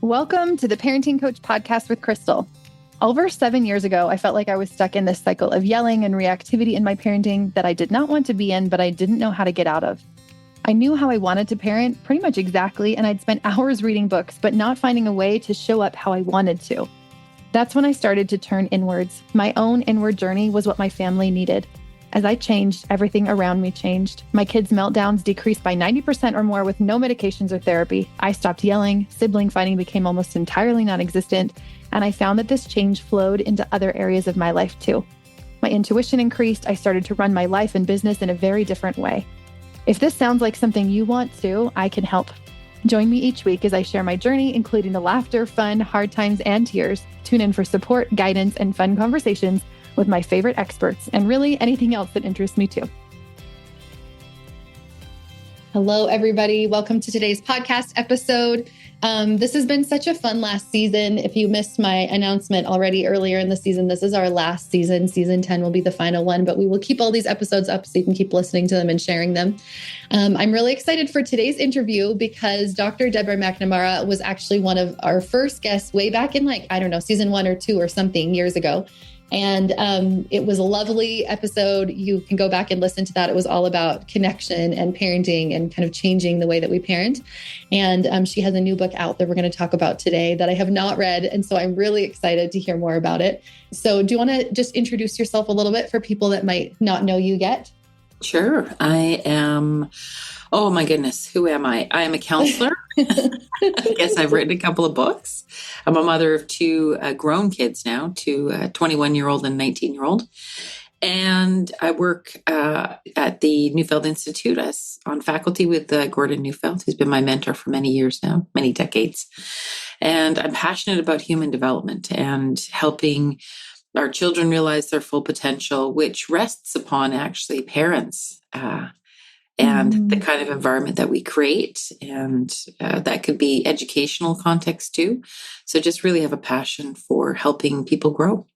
Welcome to the Parenting Coach Podcast with Crystal. Over 7 years ago, I felt like I was stuck in this cycle of yelling and reactivity in my parenting that I did not want to be in, but I didn't know how to get out of. I knew how I wanted to parent pretty much exactly, and I'd spent hours reading books, but not finding a way to show up how I wanted to. That's when I started to turn inwards. My own inward journey was what my family needed. As I changed, everything around me changed. My kids' meltdowns decreased by 90% or more with no medications or therapy. I stopped yelling, sibling fighting became almost entirely non-existent, and I found that this change flowed into other areas of my life too. My intuition increased. I started to run my life and business in a very different way. If this sounds like something you want to, I can help. Join me each week as I share my journey, including the laughter, fun, hard times, and tears. Tune in for support, guidance, and fun conversations with my favorite experts, and really anything else that interests me too. Hello, everybody. Welcome to today's podcast episode. This has been such a fun last season. If you missed my announcement already earlier in the season, this is our last season. Season 10 will be the final one, but we will keep all these episodes up so you can keep listening to them and sharing them. I'm really excited for today's interview because Dr. Deborah Macnamara was actually one of our first guests way back in season 1 or 2 or something years ago. And it was a lovely episode. You can go back and listen to that. It was all about connection and parenting and kind of changing the way that we parent. And she has a new book out that we're going to talk about today that I have not read. And so I'm really excited to hear more about it. So do you want to just introduce yourself a little bit for people that might not know you yet? Sure. I am, oh my goodness, who am I? I am a counselor. I guess I've written a couple of books. I'm a mother of 2 grown kids now, 2 21-year-old and 19-year-old. And I work at the Neufeld Institute as on faculty with Gordon Neufeld, who's been my mentor for many years now, many decades. And I'm passionate about human development and helping our children realize their full potential, which rests upon actually parents and the kind of environment that we create. And that could be educational context too. So just really have a passion for helping people grow.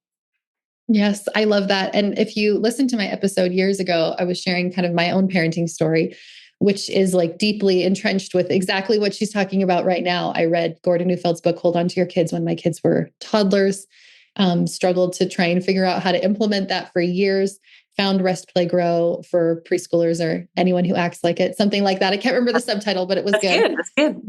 Yes, I love that. And if you listened to my episode years ago, I was sharing kind of my own parenting story, which is like deeply entrenched with exactly what she's talking about right now. I read Gordon Neufeld's book, Hold On to Your Kids, when my kids were toddlers. Struggled to try and figure out how to implement that for years, found Rest, Play, Grow for preschoolers or anyone who acts like it, something like that. I can't remember the subtitle, but it was good. That's good.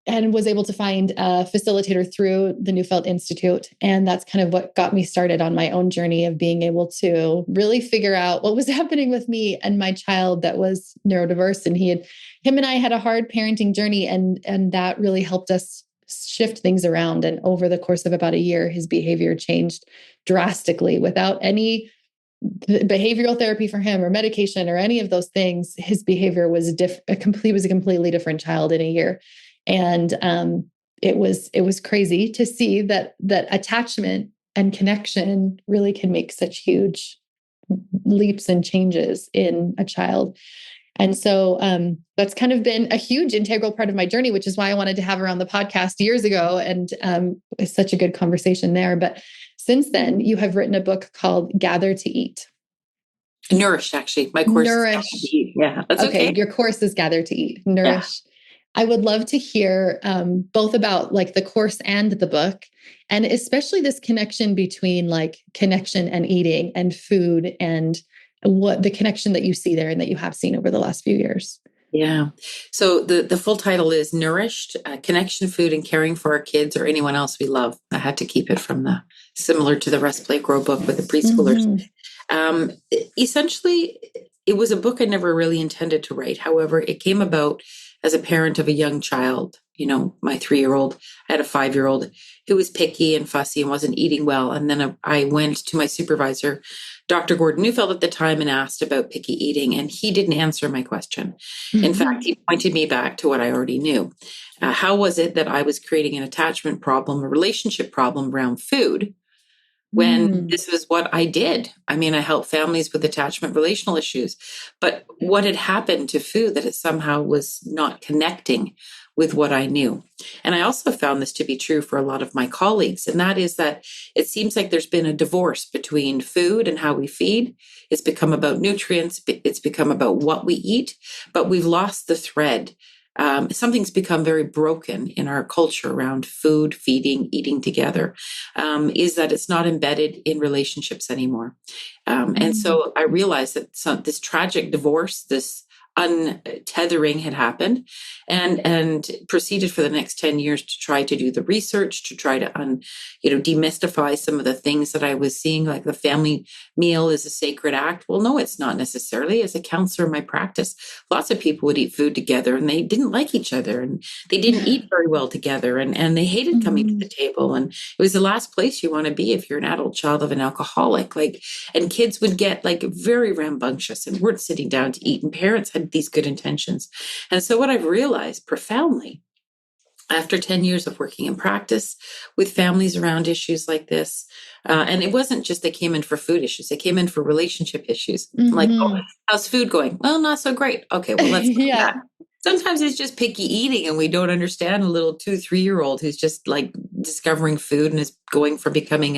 And was able to find a facilitator through the Neufeld Institute. And that's kind of what got me started on my own journey of being able to really figure out what was happening with me and my child that was neurodiverse. And him and I had a hard parenting journey, and that really helped us shift things around. And over the course of about a year, his behavior changed drastically without any behavioral therapy for him or medication or any of those things. His behavior was a completely different child in a year. And it was crazy to see that attachment and connection really can make such huge leaps and changes in a child. And so that's kind of been a huge integral part of my journey, which is why I wanted to have her on the podcast years ago. And it's such a good conversation there. But since then, you have written a book called Gather to Eat. Nourished, actually. My course Nourished. Is Gather to Eat. Yeah, that's okay. Your course is Gather to Eat. Nourished. Yeah. I would love to hear both about like the course and the book, and especially this connection between like connection and eating and food, and what the connection that you see there and that you have seen over the last few years. Yeah. So the full title is Nourished, Connection, Food, and Caring for Our Kids or Anyone Else We Love. I had to keep it from similar to the Rest, Play, Grow book with the preschoolers. Essentially, it was a book I never really intended to write. However, it came about as a parent of a young child. You know, my 3-year-old, I had a 5-year-old who was picky and fussy and wasn't eating well. And then I went to my supervisor, Dr. Gordon Neufeld at the time, and asked about picky eating. And he didn't answer my question. In fact, he pointed me back to what I already knew. How was it that I was creating an attachment problem, a relationship problem around food when this was what I did? I mean, I helped families with attachment relational issues, but what had happened to food that it somehow was not connecting with what I knew. And I also found this to be true for a lot of my colleagues. And that is that it seems like there's been a divorce between food and how we feed. It's become about nutrients. It's become about what we eat, but we've lost the thread something's become very broken in our culture around food, feeding, eating together, is that it's not embedded in relationships anymore. And so I realized that this tragic divorce, this untethering had happened, and proceeded for the next 10 years to try to do the research, to try to demystify some of the things that I was seeing, like the family meal is a sacred act. Well, no, it's not necessarily. As a counselor in my practice, lots of people would eat food together and they didn't like each other, and they didn't eat very well together, and they hated coming to the table. And it was the last place you want to be if you're an adult child of an alcoholic. And kids would get very rambunctious and weren't sitting down to eat, and parents had these good intentions. And so what I've realized profoundly after 10 years of working in practice with families around issues like this, and it wasn't just they came in for food issues, they came in for relationship issues. Like, oh, how's food going? Well, not so great. Okay, well, let's look at that. Sometimes it's just picky eating, and we don't understand a little 2-3-year-old who's just discovering food and is going from becoming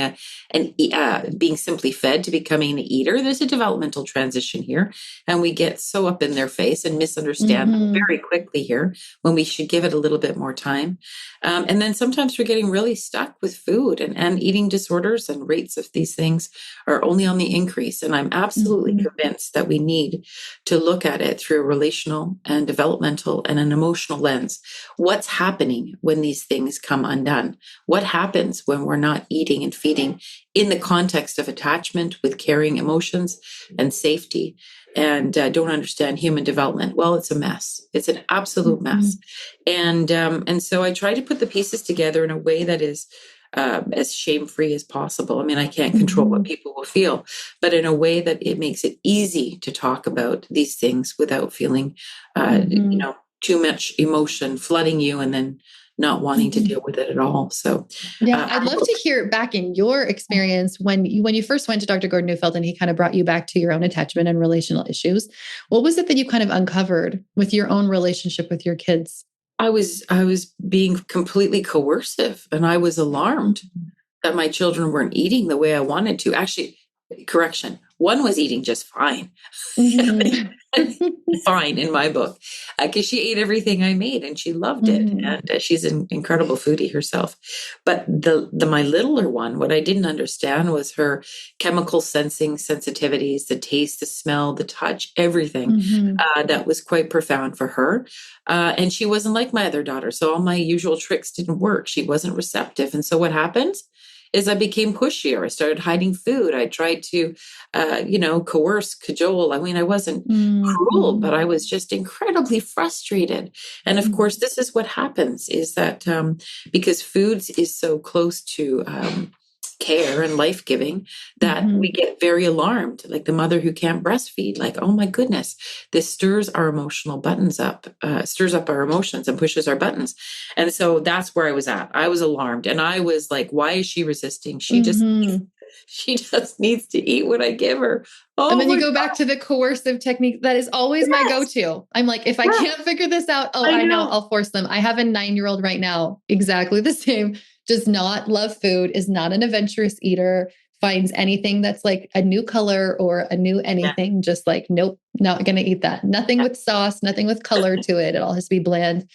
being simply fed to becoming an eater. There's a developmental transition here, and we get so up in their face and misunderstand them very quickly here when we should give it a little bit more time. And then sometimes we're getting really stuck with food, and eating disorders and rates of these things are only on the increase. And I'm absolutely convinced that we need to look at it through a relational and developmental and an emotional lens. What's happening when these things come undone? What happens when we're not eating and feeding in the context of attachment with carrying emotions and safety, and don't understand human development? Well, it's a mess. It's an absolute mess. And so I try to put the pieces together in a way that is as shame-free as possible. I mean, I can't control what people will feel, but in a way that it makes it easy to talk about these things without feeling, too much emotion flooding you and then not wanting to deal with it at all. So, I'd love to hear back in your experience when you first went to Dr. Gordon Neufeld and he kind of brought you back to your own attachment and relational issues. What was it that you kind of uncovered with your own relationship with your kids? I was being completely coercive, and I was alarmed that my children weren't eating the way I wanted to. Actually, correction, one was eating just fine. Fine in my book, because she ate everything I made and she loved it. And she's an incredible foodie herself. But my littler one, what I didn't understand was her chemical sensing sensitivities, the taste, the smell, the touch, everything. That was quite profound for her. And she wasn't like my other daughter. So all my usual tricks didn't work. She wasn't receptive. And so what happened is I became pushier. I started hiding food. I tried to, coerce, cajole. I mean, I wasn't cruel, but I was just incredibly frustrated. And of course, this is what happens is that because foods is so close to care and life-giving, that we get very alarmed, like the mother who can't breastfeed, like, oh my goodness, this stirs our emotional buttons up, stirs up our emotions and pushes our buttons. And so that's where I was at. I was alarmed, and I was like, why is she resisting? She just needs to eat what I give her. Oh, and then you go back to the coercive technique. That is always my go-to. I'm like, if I can't figure this out, I know I'll force them. I have a 9-year-old right now, exactly the same. Does not love food, is not an adventurous eater, finds anything that's like a new color or a new anything, just like, nope, not going to eat that. Nothing with sauce, nothing with color to it. It all has to be bland.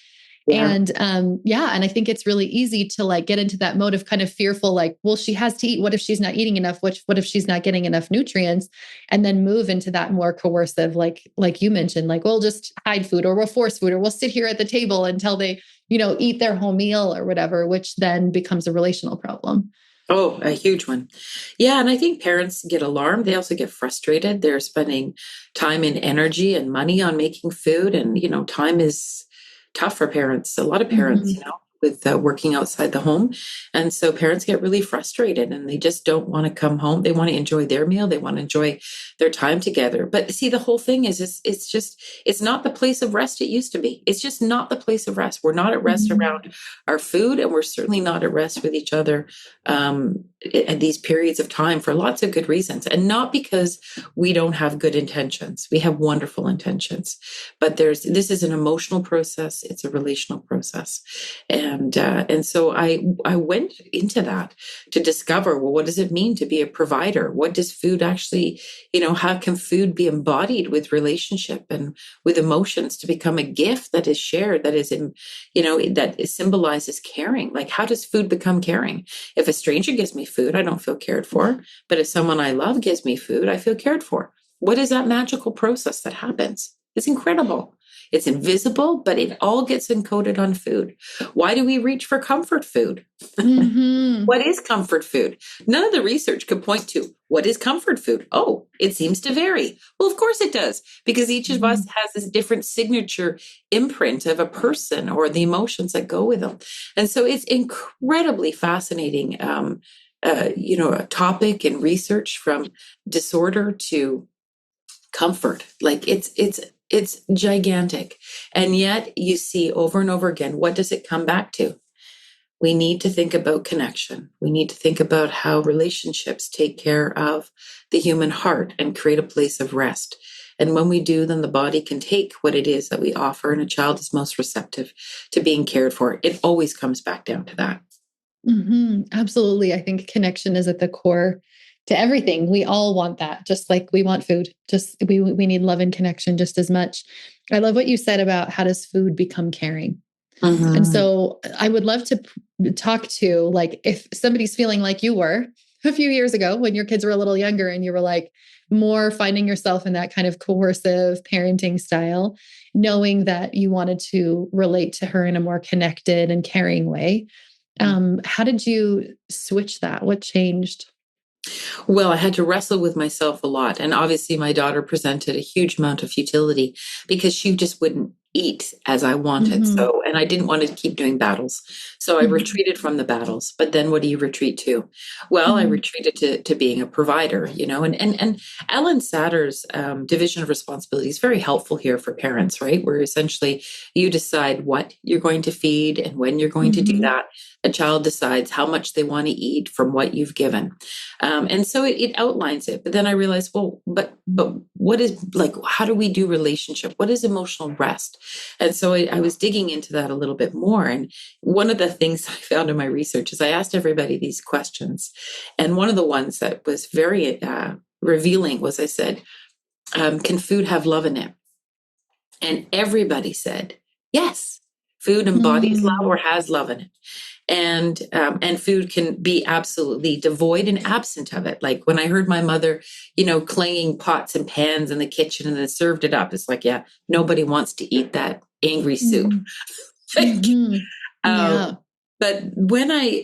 And and I think it's really easy to get into that mode of kind of fearful, well, she has to eat. What if she's not eating enough? What if she's not getting enough nutrients? And then move into that more coercive, like you mentioned, we'll just hide food, or we'll force food, or we'll sit here at the table until they, eat their whole meal or whatever, which then becomes a relational problem. Oh, a huge one. Yeah. And I think parents get alarmed. They also get frustrated. They're spending time and energy and money on making food. And, time is tough for parents. A lot of parents, with working outside the home. And so parents get really frustrated and they just don't want to come home. They want to enjoy their meal. They want to enjoy their time together. But see, the whole thing is it's not the place of rest it used to be. It's just not the place of rest. We're not at rest around our food, and we're certainly not at rest with each other at these periods of time for lots of good reasons. And not because we don't have good intentions. We have wonderful intentions. But this is an emotional process. It's a relational process. And And so I went into that to discover, well, what does it mean to be a provider? What does food actually, how can food be embodied with relationship and with emotions to become a gift that is shared, that is that symbolizes caring? Like, how does food become caring? If a stranger gives me food, I don't feel cared for. But if someone I love gives me food, I feel cared for. What is that magical process that happens? It's incredible. It's invisible, but it all gets encoded on food. Why do we reach for comfort food? Mm-hmm. What is comfort food? None of the research could point to what is comfort food. Oh, it seems to vary. Well, of course it does, because each of us has this different signature imprint of a person or the emotions that go with them. And so it's incredibly fascinating, a topic and research, from disorder to comfort. Like, it's gigantic. And yet you see over and over again, what does it come back to? We need to think about connection. We need to think about how relationships take care of the human heart and create a place of rest. And when we do, then the body can take what it is that we offer, and a child is most receptive to being cared for. It always comes back down to that. Mm-hmm. Absolutely. I think connection is at the core to everything. We all want that, just like we want food. Just we need love and connection just as much. I love what you said about how does food become caring. And Mm-hmm. so I would love to talk to, like, if somebody's feeling like you were a few years ago when your kids were a little younger and you were like more finding yourself in that kind of coercive parenting style, knowing that you wanted to relate to her in a more connected and caring way. How did you switch that? What changed? Well, I had to wrestle with myself a lot. And obviously, my daughter presented a huge amount of futility because she just wouldn't eat as I wanted. Mm-hmm. So, and I didn't want to keep doing battles. So I Mm-hmm. retreated from the battles. But then what do you retreat to? Well, I Mm-hmm. retreated to being a provider, and Ellen Satter's division of responsibility is very helpful here for parents, right? Where essentially you decide what you're going to feed and when you're going to do Mm-hmm. that. A child decides how much they want to eat from what you've given. And so it outlines it. But then I realized, well, but what is, like, how do we do relationship? What is emotional rest? And so I was digging into that a little bit more. And one of the things I found in my research is I asked everybody these questions. And one of the ones that was very revealing was, I said, can food have love in it? And everybody said, yes, food embodies love or has love in it. And food can be absolutely devoid and absent of it. Like when I heard my mother, clanging pots and pans in the kitchen and then served it up, it's like, yeah, nobody wants to eat that angry soup. Like, Mm-hmm. um, Yeah. but when I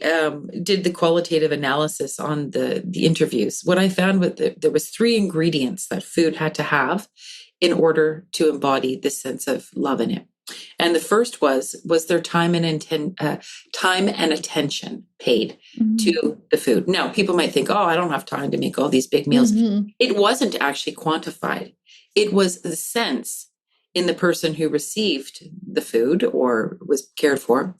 did the qualitative analysis on the interviews, what I found was that there was three ingredients that food had to have in order to embody this sense of love in it. And the first was there time and attention paid Mm-hmm. to the food. Now, people might think, oh, I don't have time to make all these big meals. Mm-hmm. It wasn't actually quantified. It was the sense in the person who received the food or was cared for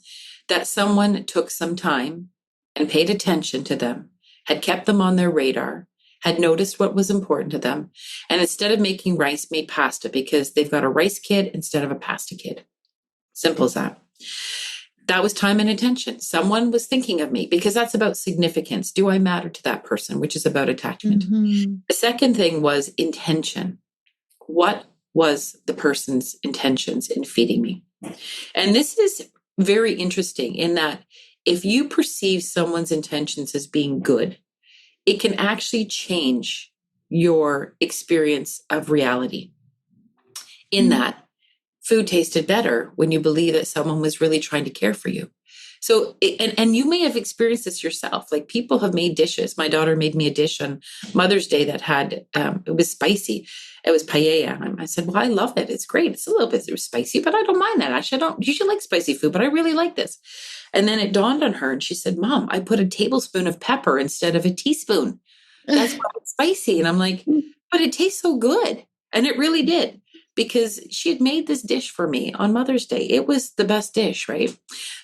that someone took some time and paid attention to them, had kept them on their radar, had noticed what was important to them, and instead of making rice, made pasta because they've got a rice kid instead of a pasta kid. Simple as that. That was time and attention. Someone was thinking of me, because that's about significance. Do I matter to that person? Which is about attachment. Mm-hmm. The second thing was intention. What was the person's intentions in feeding me? And this is very interesting in that if you perceive someone's intentions as being good, it can actually change your experience of reality. In that, food tasted better when you believe that someone was really trying to care for you. So, and you may have experienced this yourself. Like, people have made dishes. My daughter made me a dish on Mother's Day that had, it was spicy. It was paella. And I said, well, I love it. It's great. It's a little bit spicy, but I don't mind that. Actually, I don't usually like spicy food, but I really like this. And then it dawned on her and she said, Mom, I put a tablespoon of pepper instead of a teaspoon. That's why it's spicy. And I'm like, but it tastes so good. And it really did, because she had made this dish for me on Mother's Day. It was the best dish, right?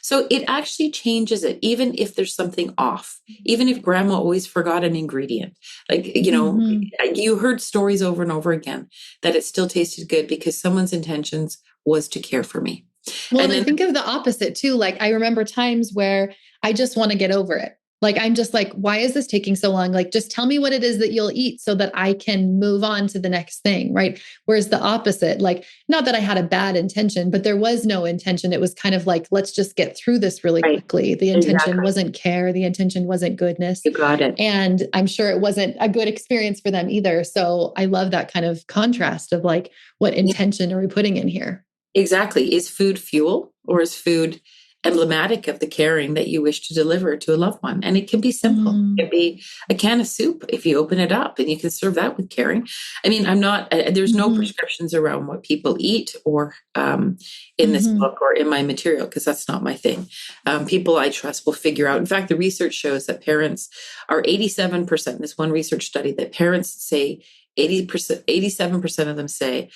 So it actually changes it, even if there's something off, even if grandma always forgot an ingredient. Like, you heard stories over and over again that it still tasted good because someone's intentions was to care for me. Well, And and I then, think of the opposite too. Like I remember times where I just want to get over it. Like I'm just like, why is this taking so long? Like just tell me what it is that you'll eat so that I can move on to the next thing, right? Whereas the opposite, like not that I had a bad intention, but there was no intention. It was kind of like, let's just get through this really right, quickly. The intention exactly. wasn't care, the intention wasn't goodness. You got it. And I'm sure it wasn't a good experience for them either. So I love that kind of contrast of like, what Yeah, intention are we putting in here? exactly. Is food fuel, or is food emblematic of the caring that you wish to deliver to a loved one? And it can be simple. It Mm, can be a can of soup if you open it up, and you can serve that with caring. I mean, I'm not, there's no mhm, prescriptions around what people eat, or in this mhm. book or in my material, because that's not my thing. People I trust will figure out. In fact, the research shows that parents are 87%. This one research study that parents say 80%, 87% of them say,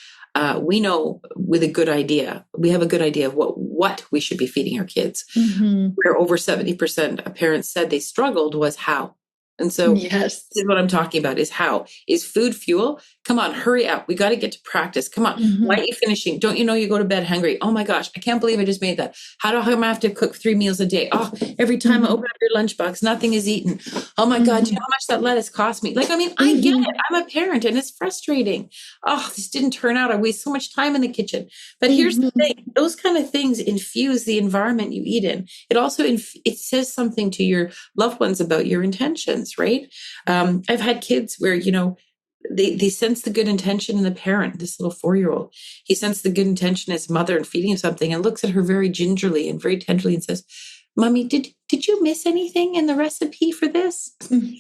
we know with a good idea, we have a good idea of what we should be feeding our kids. Mhm. Where over 70% of parents said they struggled was how. And so Yes. this is what I'm talking about, is how. Is food fuel? Come on, hurry up. We got to get to practice. Come on. Why Mhm. aren't you finishing? Don't you know you go to bed hungry? Oh my gosh, I can't believe I just made that. How do I have to cook 3 meals a day? Oh, every time I Mhm. open up your lunchbox, nothing is eaten. Oh my God, do you know Mhm. how much that lettuce cost me? Like, I mean, I get it. Mhm. I'm a parent and it's frustrating. Oh, this didn't turn out. I waste so much time in the kitchen. But here's the Mhm. thing, those kind of things infuse the environment you eat in. It also, it says something to your loved ones about your intentions, right? I've had kids where, they sense the good intention in the parent, this little 4-year-old. He sensed the good intention in his mother and feeding him something, and looks at her very gingerly and very tenderly and says, Mommy, did you miss anything in the recipe for this? Mhm.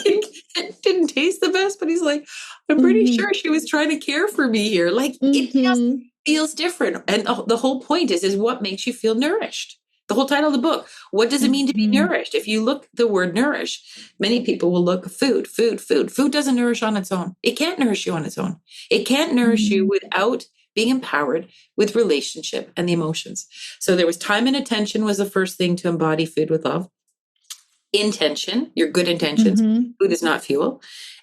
It didn't taste the best, but he's like, I'm pretty Mhm. sure she was trying to care for me here. Like, it just Mhm. feels different. And the whole point is what makes you feel nourished. The whole title of the book, what does it mean to be Mhm. nourished? If you look the word nourish, many people will look food, food, food. Food doesn't nourish on its own. It can't nourish you on its own. It can't nourish you Mhm. without being empowered with relationship and the emotions. So there was time and attention was the first thing to embody food with love. Intention, your good intentions. Mhm. Food is not fuel.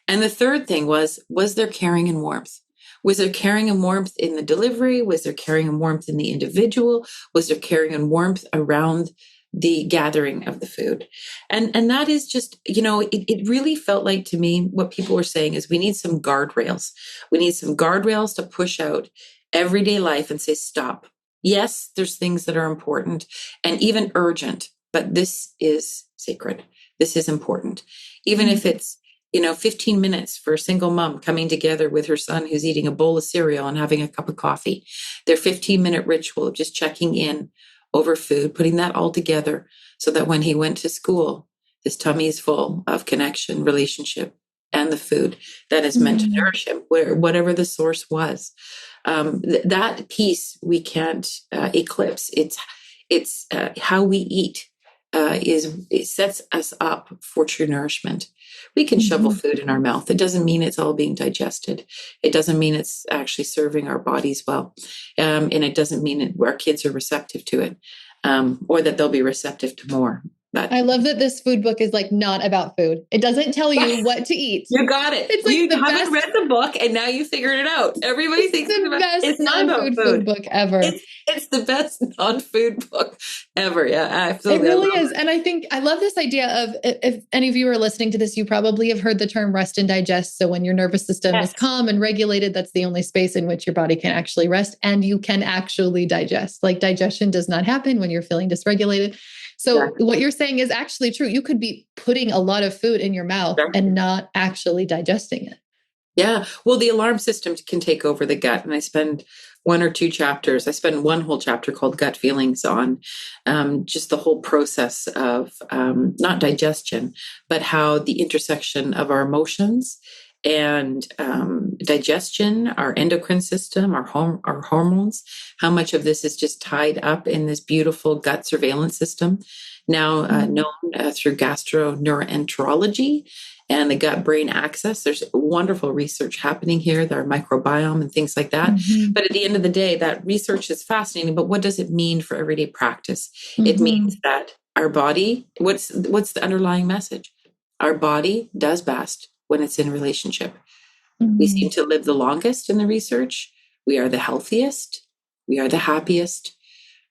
And the third thing was there caring and warmth? Was there caring and warmth in the delivery? Was there caring and warmth in the individual? Was there caring and warmth around the gathering of the food? And that is just, it really felt like to me what people were saying is we need some guardrails. We need some guardrails to push out everyday life and say, stop. Yes, there's things that are important and even urgent, but this is sacred. This is important. Even if Mhm. it's 15 minutes for a single mom coming together with her son who's eating a bowl of cereal and having a cup of coffee. Their 15-minute ritual of just checking in over food, putting that all together so that when he went to school, his tummy is full of connection, relationship, and the food that is meant to Mhm. nourish him, whatever the source was. That piece we can't eclipse. It's how we eat it sets us up for true nourishment. We can shovel Mhm. food in our mouth. It doesn't mean it's all being digested. It doesn't mean it's actually serving our bodies well. And it doesn't mean our kids are receptive to it, or that they'll be receptive to more. But I love that this food book is like not about food. It doesn't tell you what to eat. you got it. It's like You the haven't best, read the book and now you figured it out. Everybody it's thinks it's the about, best it's not about non-food food food. book ever. It's the best non-food book ever. Yeah, It absolutely. I really love is. it. And I think I love this idea of if any of you are listening to this, you probably have heard the term rest and digest. So when your nervous system is Yes. calm and regulated, that's the only space in which your body can actually rest and you can actually digest. Like digestion does not happen when you're feeling dysregulated. So Exactly. what you're saying is actually true. You could be putting a lot of food in your mouth and not actually digesting it. Yeah. Well, the alarm system can take over the gut. And I spend one or two chapters, I spend one whole chapter called Gut Feelings on just the whole process of not digestion, but how the intersection of our emotions and digestion, our endocrine system, our hormones, how much of this is just tied up in this beautiful gut surveillance system, now known through gastroenterology and the gut brain axis. There's wonderful research happening here, their microbiome and things like that. Mm-hmm. But at the end of the day, that research is fascinating. But what does it mean for everyday practice? It Mm-hmm. means that our body, what's the underlying message? Our body does best when it's in relationship. We Mm-hmm. seem to live the longest in the research. We are the healthiest. We are the happiest.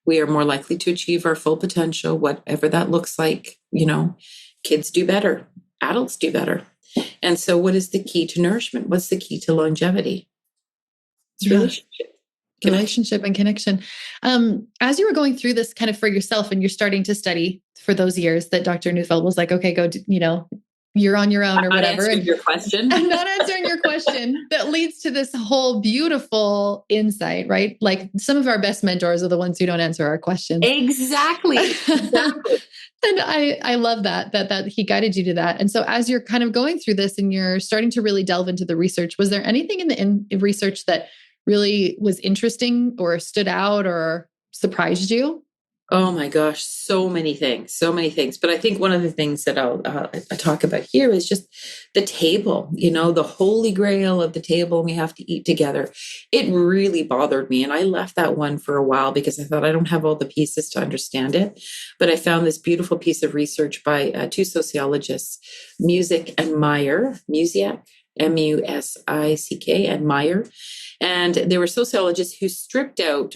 We are more likely to achieve our full potential, whatever that looks like. Kids do better, adults do better. And so what is the key to nourishment? What's the key to longevity? It's relationship and connection. As you were going through this kind of for yourself and you're starting to study for those years that Dr. Neufeld was like, okay, go, you're on your own or whatever. And your question. I'm not answering your question. That leads to this whole beautiful insight, right? Like some of our best mentors are the ones who don't answer our questions. Exactly. And I love that he guided you to that. And so as you're kind of going through this and you're starting to really delve into the research, was there anything in the research that really was interesting or stood out or surprised you? Oh my gosh, so many things. But I think one of the things that I'll talk about here is just the table, the holy grail of the table. We have to eat together. It really bothered me. And I left that one for a while because I thought I don't have all the pieces to understand it. But I found this beautiful piece of research by two sociologists, Musick and Meyer, Musick, M-U-S-I-C-K, and Meyer. And they were sociologists who stripped out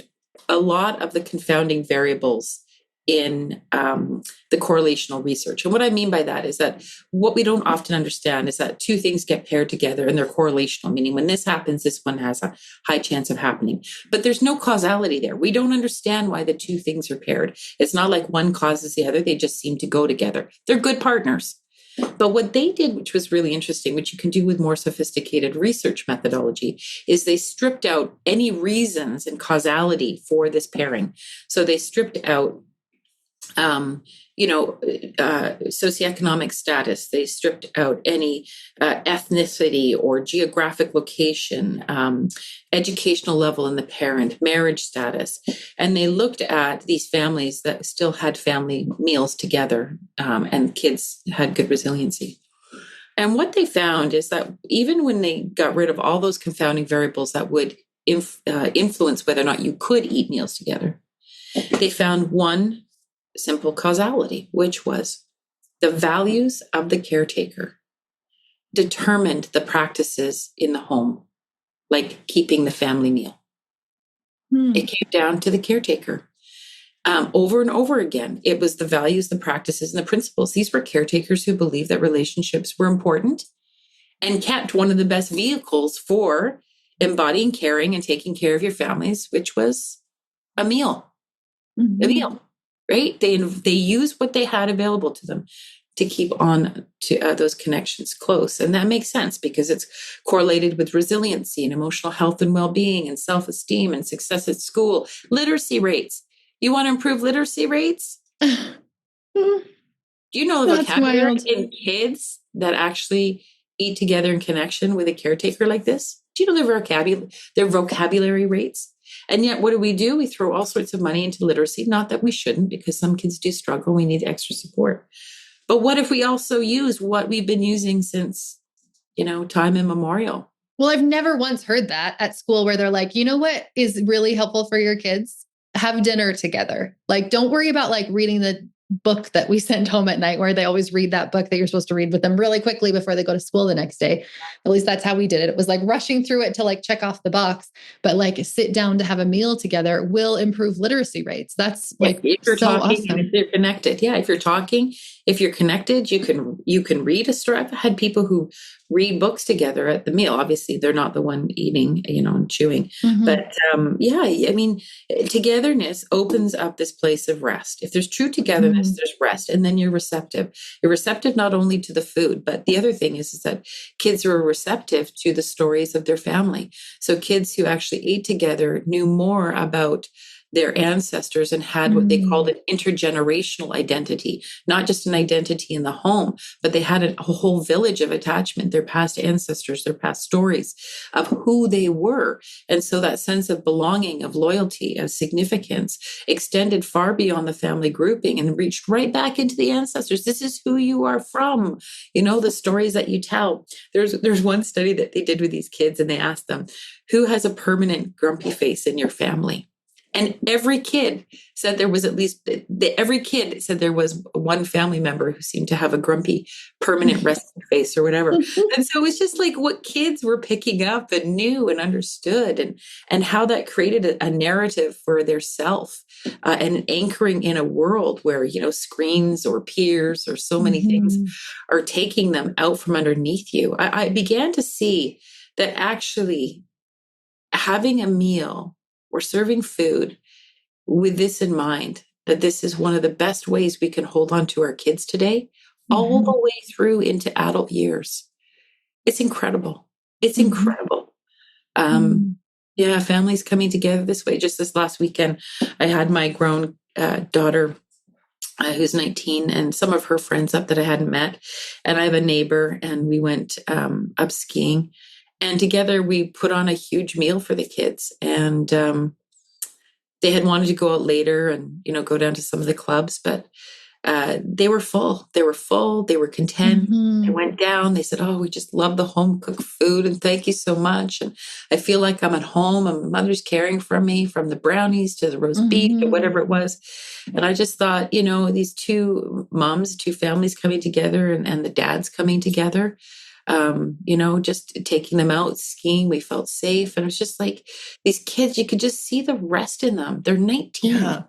a lot of the confounding variables in the correlational research. And what I mean by that is that what we don't often understand is that two things get paired together and they're correlational, meaning when this happens, this one has a high chance of happening. But there's no causality there. We don't understand why the two things are paired. It's not like one causes the other. They just seem to go together. They're good partners. But what they did, which was really interesting, which you can do with more sophisticated research methodology, is they stripped out any reasons and causality for this pairing. So they stripped out, socioeconomic status. They stripped out any ethnicity or geographic location, educational level in the parent, marriage status. And they looked at these families that still had family meals together, and kids had good resiliency. And what they found is that even when they got rid of all those confounding variables that would influence whether or not you could eat meals together, they found one simple causality, which was the values of the caretaker determined the practices in the home, like keeping the family meal. It came down to the caretaker. Over and over again, it was the values, the practices, and the principles. These were caretakers who believed that relationships were important and kept one of the best vehicles for embodying caring and taking care of your families, which was a meal. Mm-hmm. A meal. Right? They use what they had available to them to keep on to those connections close. And that makes sense because it's correlated with resiliency and emotional health and well-being and self-esteem and success at school. Literacy rates. You want to improve literacy rates? Do you know the vocabulary in kids that actually eat together in connection with a caretaker like this? Do you know their vocabulary rates? And yet, what do? We throw all sorts of money into literacy. Not that we shouldn't, because some kids do struggle. We need extra support. But what if we also use what we've been using since, time immemorial? Well, I've never once heard that at school where they're like, you know what is really helpful for your kids? Have dinner together. Like, don't worry about like reading the book that we send home at night where they always read that book that you're supposed to read with them really quickly before they go to school the next day. At least that's how we did it. It was like rushing through it to like check off the box, but like sit down to have a meal together will improve literacy rates. That's like if you're so talking awesome. And if you're connected. Yeah. If you're talking, if you're connected, you can read a story. I've had people who read books together at the meal. Obviously they're not the one eating, and chewing, but togetherness opens up this place of rest. If there's true togetherness, there's rest. And then you're receptive. You're receptive not only to the food, but the other thing is that kids are receptive to the stories of their family. So kids who actually ate together knew more about their ancestors and had what they called an intergenerational identity, not just an identity in the home, but they had a whole village of attachment, their past ancestors, their past stories of who they were. And so that sense of belonging, of loyalty, of significance extended far beyond the family grouping and reached right back into the ancestors. This is who you are from, the stories that you tell. There's one study that they did with these kids and they asked them, who has a permanent grumpy face in your family? And every kid said there was at least, every kid said there was one family member who seemed to have a grumpy, permanent resting face or whatever. And so it's just like what kids were picking up and knew and understood, and how that created a narrative for their self, and anchoring in a world where, screens or peers or so many things are taking them out from underneath you. I began to see that actually having a meal or serving food with this in mind, that this is one of the best ways we can hold on to our kids today, all the way through into adult years. It's incredible. It's incredible. Yeah, families coming together this way. Just this last weekend, I had my grown daughter, who's 19, and some of her friends up that I hadn't met. And I have a neighbor, and we went up skiing. And together we put on a huge meal for the kids. And they had wanted to go out later and, go down to some of the clubs, but they were full. They were full. They were content. They went down. They said, "Oh, we just love the home cooked food. And thank you so much. And I feel like I'm at home, and my mother's caring for me, from the brownies to the roast beef to whatever it was." And I just thought, these two moms, two families coming together, and the dads coming together, just taking them out skiing. We felt safe. And it was just like these kids, you could just see the rest in them. They're 19. Yeah.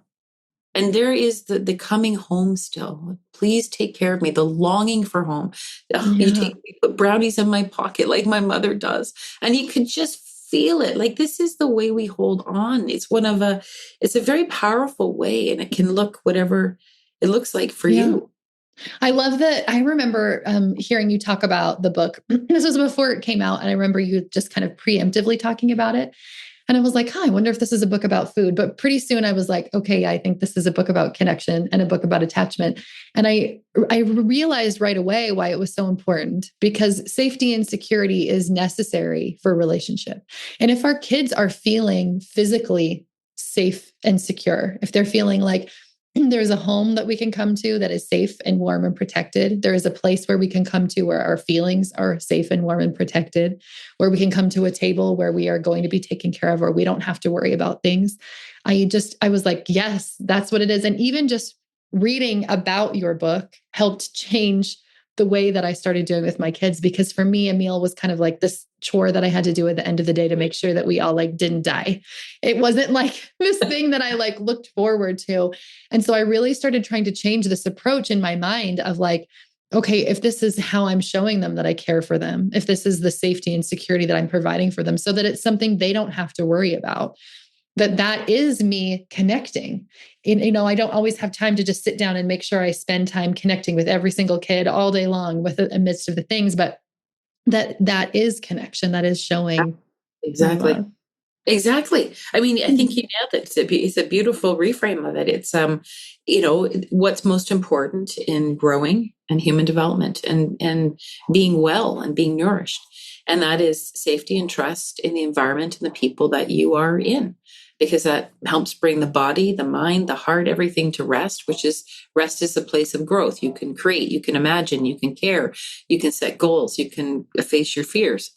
And there is the coming home still. Please take care of me. The longing for home. You put brownies in my pocket like my mother does. And you could just feel it. Like, this is the way we hold on. It's it's a very powerful way, and it can look whatever it looks like for you. I love that. I remember hearing you talk about the book. This was before it came out. And I remember you just kind of preemptively talking about it. And I was like, I wonder if this is a book about food. But pretty soon I was like, okay, I think this is a book about connection and a book about attachment. And I realized right away why it was so important, because safety and security is necessary for a relationship. And if our kids are feeling physically safe and secure, if they're feeling like there's a home that we can come to that is safe and warm and protected, there is a place where we can come to where our feelings are safe and warm and protected, where we can come to a table where we are going to be taken care of, or we don't have to worry about things. I was like, yes, that's what it is. And even just reading about your book helped change the way that I started doing with my kids, because for me, a meal was kind of like this chore that I had to do at the end of the day to make sure that we all didn't die. It wasn't like this thing that I looked forward to. And so I really started trying to change this approach in my mind of okay, if this is how I'm showing them that I care for them, if this is the safety and security that I'm providing for them, so that it's something they don't have to worry about, that is me connecting. I don't always have time to just sit down and make sure I spend time connecting with every single kid all day long amidst of the things, but that is connection. That is showing. Exactly. Exactly. I mean, I think you nailed it. It's a beautiful reframe of it. It's, what's most important in growing and human development and being well and being nourished. And that is safety and trust in the environment and the people that you are in, because that helps bring the body, the mind, the heart, everything to rest, rest is a place of growth. You can create, you can imagine, you can care, you can set goals, you can face your fears.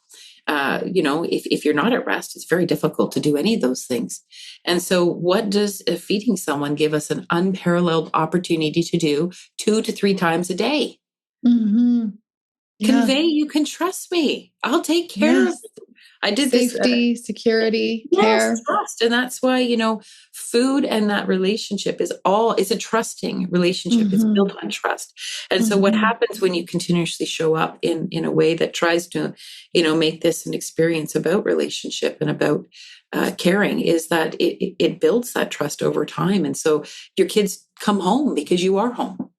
If you're not at rest, it's very difficult to do any of those things. And so what does feeding someone give us an unparalleled opportunity to do 2 to 3 times a day? Convey, you can trust me. I'll take care of you. I did safety, security, care. Trust. And that's why, food and that relationship is a trusting relationship. It's built on trust. And so what happens when you continuously show up in a way that tries to, make this an experience about relationship and about caring, is that it builds that trust over time. And so your kids come home because you are home.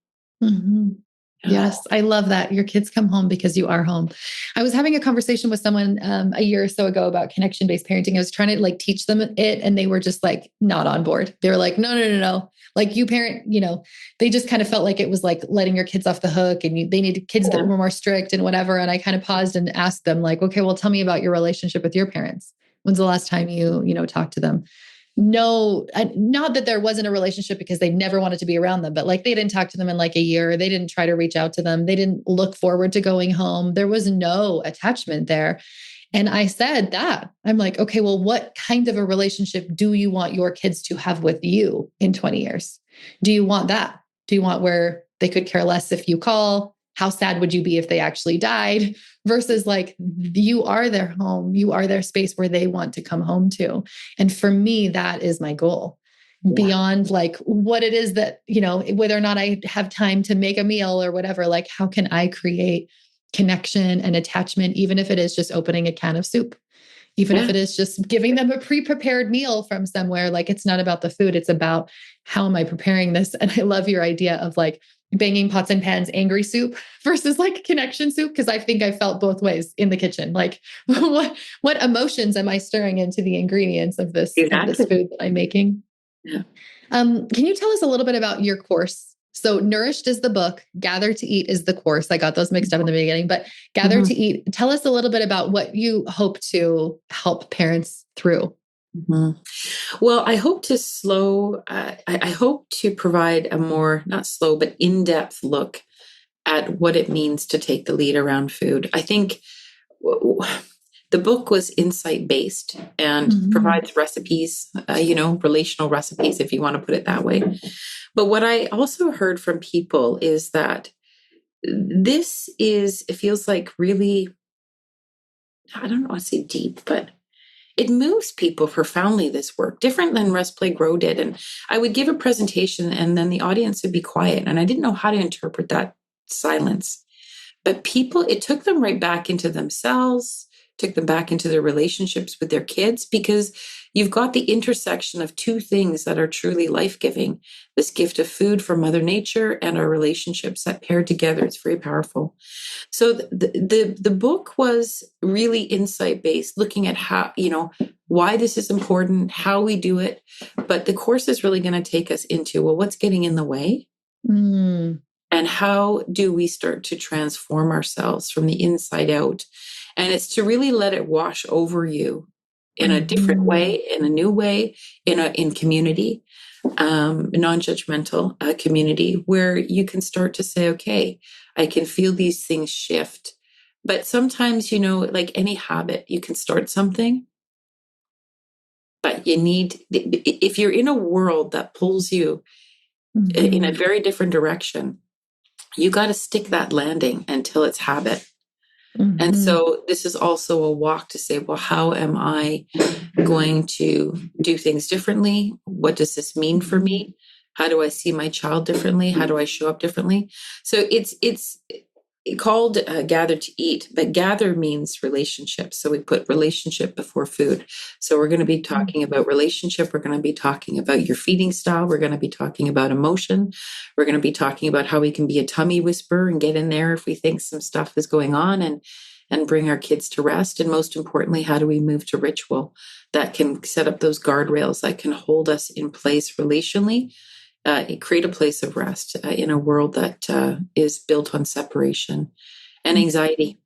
Yes, I love that. Your kids come home because you are home. I was having a conversation with someone a year or so ago about connection-based parenting. I was trying to teach them it, and they were just not on board. They were like, no. You parent, they just kind of felt like it was letting your kids off the hook, and they needed kids that were more strict and whatever. And I kind of paused and asked them okay, well, tell me about your relationship with your parents. When's the last time you talked to them? No, not that there wasn't a relationship because they never wanted to be around them, but they didn't talk to them in a year. They didn't try to reach out to them. They didn't look forward to going home. There was no attachment there. And I said that. I'm like, okay, well, what kind of a relationship do you want your kids to have with you in 20 years? Do you want that? Do you want where they could care less if you call? How sad would you be if they actually died? Versus like, you are their home, you are their space where they want to come home to. And for me, that is my goal. Yeah. Beyond like what it is that, whether or not I have time to make a meal or whatever, like how can I create connection and attachment, even if it is just opening a can of soup, even if it is just giving them a pre-prepared meal from somewhere. Like it's not about the food, it's about how am I preparing this? And I love your idea of like banging pots and pans, angry soup versus like connection soup. Cause I think I felt both ways in the kitchen. Like what emotions am I stirring into the ingredients of this food that I'm making? Yeah. Can you tell us a little bit about your course? So Nourished is the book, Gather to Eat is the course. I got those mixed up in the beginning, but Gather to Eat, tell us a little bit about what you hope to help parents through. Well, I hope to I hope to provide a more, not slow, but in-depth look at what it means to take the lead around food. I think the book was insight-based and provides recipes, relational recipes, if you want to put it that way. But what I also heard from people is that it feels like really, I don't want to say deep, but it moves people profoundly, this work, different than Rest, Play, Grow did. And I would give a presentation and then the audience would be quiet. And I didn't know how to interpret that silence. But it took them right back into themselves, took them back into their relationships with their kids, because you've got the intersection of two things that are truly life-giving, this gift of food from Mother Nature and our relationships that pair together. It's very powerful. So the book was really insight-based, looking at how, why this is important, how we do it. But the course is really going to take us into, well, what's getting in the way? And how do we start to transform ourselves from the inside out? And it's to really let it wash over you in a different way, in a new way, in community, non-judgmental community, where you can start to say, okay, I can feel these things shift. But sometimes, like any habit, you can start something, but if you're in a world that pulls you in a very different direction, you got to stick that landing until it's habit. And so this is also a walk to say, well, how am I going to do things differently? What does this mean for me? How do I see my child differently? How do I show up differently? So it's called Gather to Eat, but gather means relationship. So we put relationship before food. So we're going to be talking about relationship. We're going to be talking about your feeding style. We're going to be talking about emotion. We're going to be talking about how we can be a tummy whisperer and get in there if we think some stuff is going on and bring our kids to rest. And most importantly, how do we move to ritual that can set up those guardrails that can hold us in place relationally, create a place of rest in a world that is built on separation and anxiety.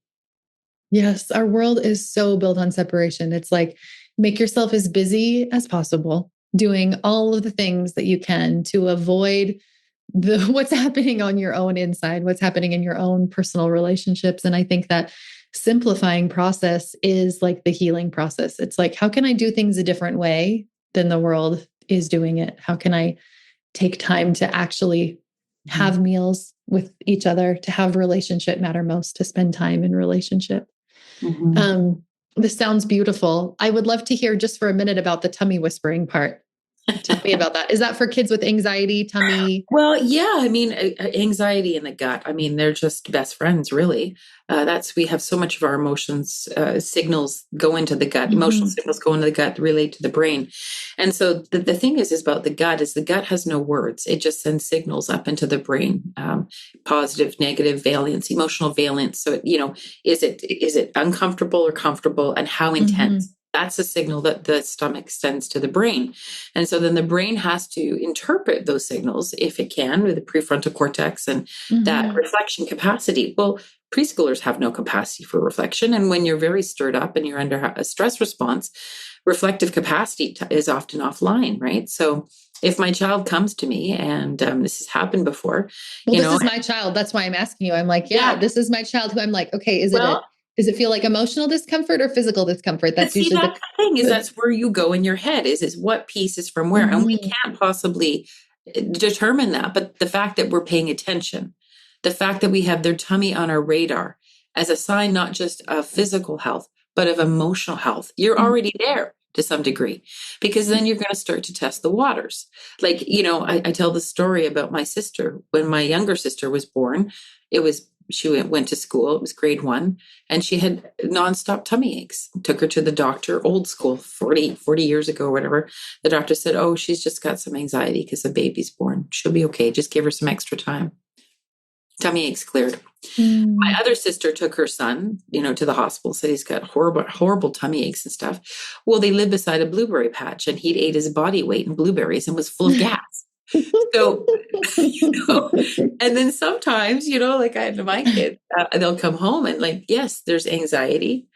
Yes, our world is so built on separation. It's like, make yourself as busy as possible, doing all of the things that you can to avoid what's happening on your own inside, what's happening in your own personal relationships. And I think that simplifying process is like the healing process. It's like, how can I do things a different way than the world is doing it? How can I take time to actually have meals with each other, to have relationship matter most, to spend time in relationship? This sounds beautiful. I would love to hear just for a minute about the tummy whispering part. Tell me about that. Is that for kids with anxiety, tummy? Well, yeah, I mean, anxiety and the gut, I mean, they're just best friends, really. We have so much of our emotions, signals go into the gut, emotional signals go into the gut, relate to the brain. And so the thing is about the gut is the gut has no words. It just sends signals up into the brain, positive, negative, valence, emotional valence. So, is it uncomfortable or comfortable, and how intense? That's a signal that the stomach sends to the brain. And so then the brain has to interpret those signals, if it can, with the prefrontal cortex and that reflection capacity. Well, preschoolers have no capacity for reflection. And when you're very stirred up and you're under a stress response, reflective capacity is often offline, right? So if my child comes to me, and this has happened before. Well, this is my child. That's why I'm asking you. I'm like, yeah, this is my child who I'm like, okay, is it Does it feel like emotional discomfort or physical discomfort? But That's see, usually that's the thing is the that's where you go in your head is what piece is from where. And we Mhm. can't possibly determine that. But the fact that we're paying attention, the fact that we have their tummy on our radar as a sign, not just of physical health, but of emotional health, you're Mhm. already there to some degree, because then you're going to start to test the waters. Like, I tell the story about my sister. When my younger sister was born, she went to school, it was grade 1, and she had nonstop tummy aches. Took her to the doctor, old school, 40 years ago or whatever. The doctor said, oh, she's just got some anxiety because the baby's born. She'll be okay. Just give her some extra time. Tummy aches cleared. My Mm. other sister took her son, to the hospital, said he's got horrible, horrible tummy aches and stuff. Well, they lived beside a blueberry patch, and he'd ate his body weight in blueberries and was full of gas. So, and then sometimes, like I had my kids, they'll come home and like, yes, there's anxiety.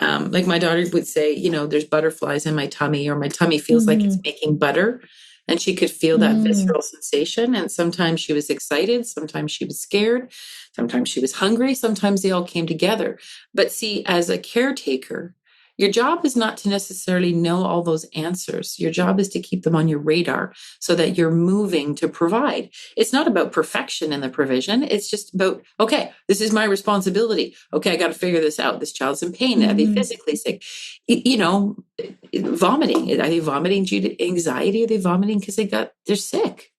Like my daughter would say, there's butterflies in my tummy, or my tummy feels like it's Mhm. making butter. And she could feel that Mm. visceral sensation. And sometimes she was excited. Sometimes she was scared. Sometimes she was hungry. Sometimes they all came together. But see, as a caretaker, your job is not to necessarily know all those answers. Your job is to keep them on your radar so that you're moving to provide. It's not about perfection in the provision. It's just about, okay, this is my responsibility. Okay, I got to figure this out. This child's in pain. Are they Mhm. physically sick? Vomiting. Are they vomiting due to anxiety? Are they vomiting because they're sick?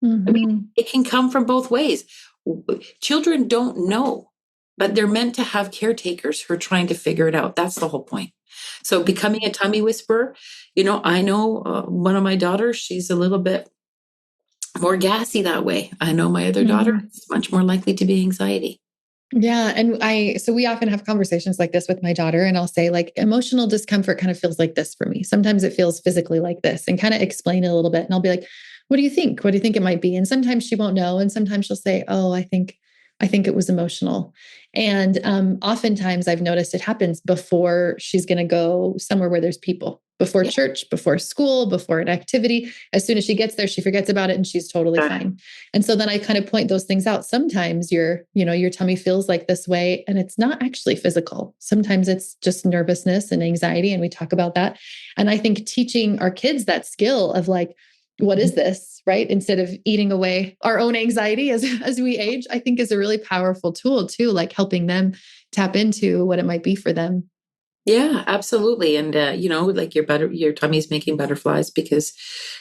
I mean, Mhm. it can come from both ways. Children don't know, but they're meant to have caretakers who are trying to figure it out. That's the whole point. So becoming a tummy whisperer, I know one of my daughters, she's a little bit more gassy that way. I know my other daughter Mhm. is much more likely to be anxiety. Yeah. And so we often have conversations like this with my daughter, and I'll say, like, emotional discomfort kind of feels like this for me. Sometimes it feels physically like this, and kind of explain it a little bit. And I'll be like, what do you think? What do you think it might be? And sometimes she won't know. And sometimes she'll say, oh, I think it was emotional. And oftentimes I've noticed it happens before she's going to go somewhere where there's people, before Yeah. church, before school, before an activity. As soon as she gets there, she forgets about it and she's totally fine. And so then I kind of point those things out. Sometimes your tummy feels like this way and it's not actually physical. Sometimes it's just nervousness and anxiety. And we talk about that. And I think teaching our kids that skill of like, what is this, right? Instead of eating away our own anxiety as we age, I think is a really powerful tool too, like helping them tap into what it might be for them. Yeah, absolutely. And, like your tummy's making butterflies because,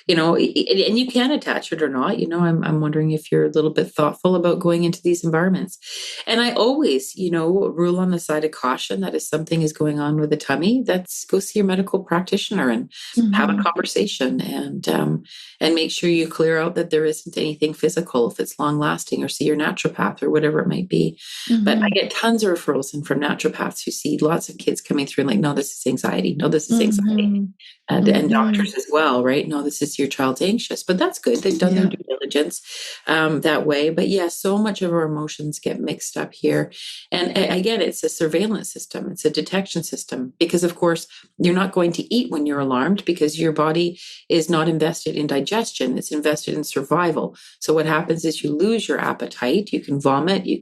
and you can attach it or not. I'm wondering if you're a little bit thoughtful about going into these environments. And I always, rule on the side of caution that if something is going on with the tummy, that's go see your medical practitioner and have a Mhm. conversation and make sure you clear out that there isn't anything physical if it's long lasting, or see your naturopath or whatever it might be. But I Mhm. get tons of referrals in from naturopaths who see lots of kids coming through and like, no, this is anxiety. No, this is anxiety. Mhm. And doctors Mhm. as well, right? No, this is your child's anxious, but that's good. They've done their Yeah. due diligence that way. But yeah, so much of our emotions get mixed up here. And again, it's a surveillance system. It's a detection system because, of course, you're not going to eat when you're alarmed because your body is not invested in digestion. It's invested in survival. So what happens is you lose your appetite. You can vomit. You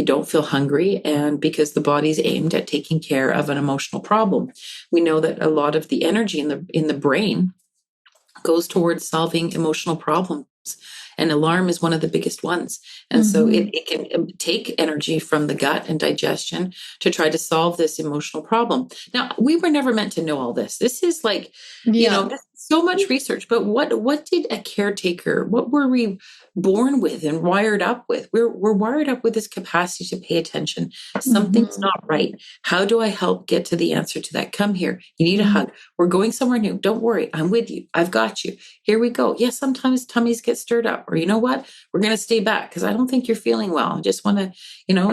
don't feel hungry. And because the body's aimed at taking care of an emotional problem, we know that a lot of the energy in the brain goes towards solving emotional problems. And alarm is one of the biggest ones. And so Mhm. it can take energy from the gut and digestion to try to solve this emotional problem. Now, we were never meant to know all this. This is like, Yeah. there's so much research, but what did a caretaker, what were we born with and wired up with? We're wired up with this capacity to pay attention. Something's Mhm. not right. How do I help get to the answer to that? Come here. You need a Mhm. hug. We're going somewhere new. Don't worry. I'm with you. I've got you. Here we go. Yes, sometimes tummies get stirred up. Or you know what? We're going to stay back because I don't think you're feeling well. I just want to,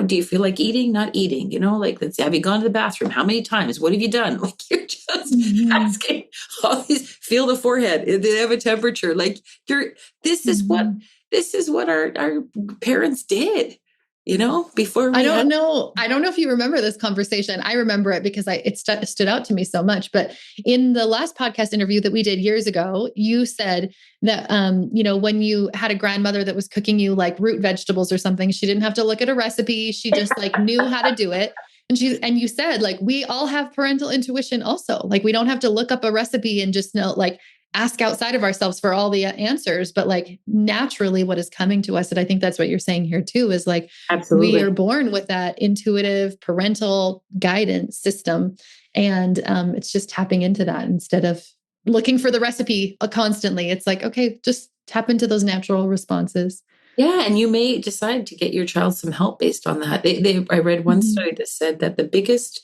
do you feel like eating? Not eating? Like, let's have you gone to the bathroom? How many times? What have you done? Like, you're just Mhm. asking all these, feel the forehead. Do they have a temperature? Like, this is what, Mhm. this is what our parents did, before I we had. don't know. I don't know if you remember this conversation. I remember it because it stood out to me so much. But in the last podcast interview that we did years ago, you said that, when you had a grandmother that was cooking you like root vegetables or something, she didn't have to look at a recipe. She just like knew how to do it. And you said, like, we all have parental intuition also. Like, we don't have to look up a recipe and just know, like, ask outside of ourselves for all the answers, but like naturally what is coming to us. And I think that's what you're saying here too, is like, we are Absolutely. born with that intuitive parental guidance system. And it's just tapping into that instead of looking for the recipe constantly. It's like, okay, just tap into those natural responses. Yeah, and you may decide to get your child some help based on that. I read one Mhm. study that said that the biggest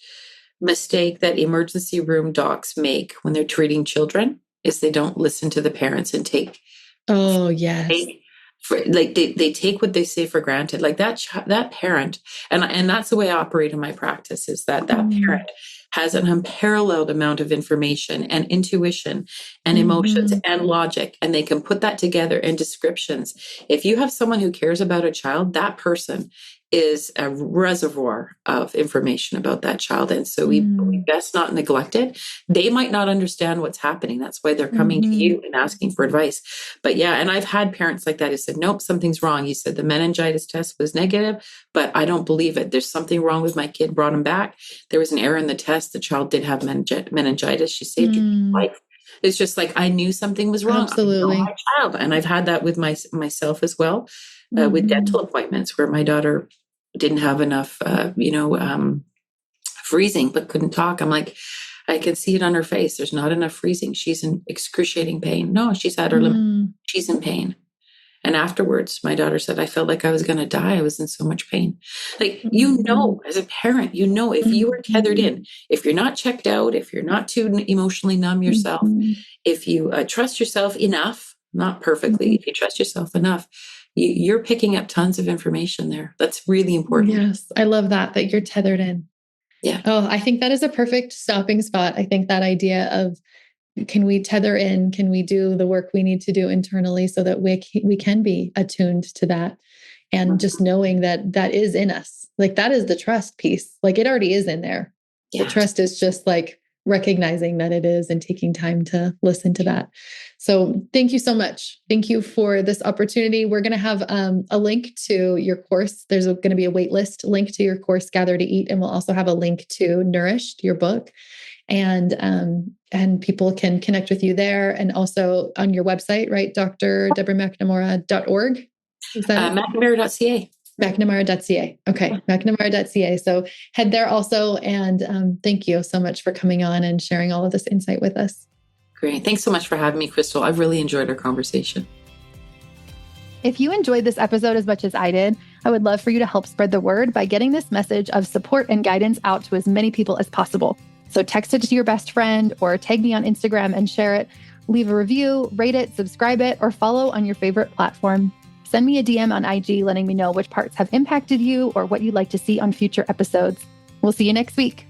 mistake that emergency room docs make when they're treating children is they don't listen to the parents and Oh, yes. they take what they say for granted. Like that parent, and that's the way I operate in my practice, is that Mm. parent has an unparalleled amount of information and intuition and emotions Mhm. and logic, and they can put that together in descriptions. If you have someone who cares about a child, that person is a reservoir of information about that child. And so we Mm. best not neglect it. They might not understand what's happening. That's why they're coming to Mhm. you and asking for advice. But yeah, and I've had parents like that who said, nope, something's wrong. He said the meningitis test was negative, but I don't believe it. There's something wrong with my kid, brought him back. There was an error in the test. The child did have meningitis. She saved your Mm. life. It's just like, I knew something was wrong. I know my Absolutely. child. And I've had that with myself as well, with dental Mhm. appointments where my daughter didn't have enough, freezing, but couldn't talk. I'm like, I can see it on her face. There's not enough freezing. She's in excruciating pain. No, she's had her limit. Mm. She's in pain. And afterwards, my daughter said, I felt like I was going to die. I was in so much pain. Like, Mhm. as a parent, if you are tethered Mhm. in, if you're not checked out, if you're not too emotionally numb yourself, Mhm. if you trust yourself enough, not perfectly, Mhm. if you trust yourself enough, you're picking up tons of information there. That's really important. Yes, I love that you're tethered in. Yeah. Oh, I think that is a perfect stopping spot. I think that idea of, can we tether in? Can we do the work we need to do internally so that we can be attuned to that? And just knowing that that is in us. Like, that is the trust piece. Like, it already is in there. The Yeah. trust is just like recognizing that it is and taking time to listen to that. So thank you so much. Thank you for this opportunity. We're going to have a link to your course. There's going to be a wait list link to your course, Gather to Eat. And we'll also have a link to Nourished, your book. And people can connect with you there, and also on your website, right? drdeborahmacnamara.org. Is that it? McNamara.ca. Macnamara.ca. Okay. Macnamara.ca. So head there also. And thank you so much for coming on and sharing all of this insight with us. Great. Thanks so much for having me, Crystal. I've really enjoyed our conversation. If you enjoyed this episode as much as I did, I would love for you to help spread the word by getting this message of support and guidance out to as many people as possible. So text it to your best friend or tag me on Instagram and share it. Leave a review, rate it, subscribe it, or follow on your favorite platform. Send me a DM on IG letting me know which parts have impacted you or what you'd like to see on future episodes. We'll see you next week.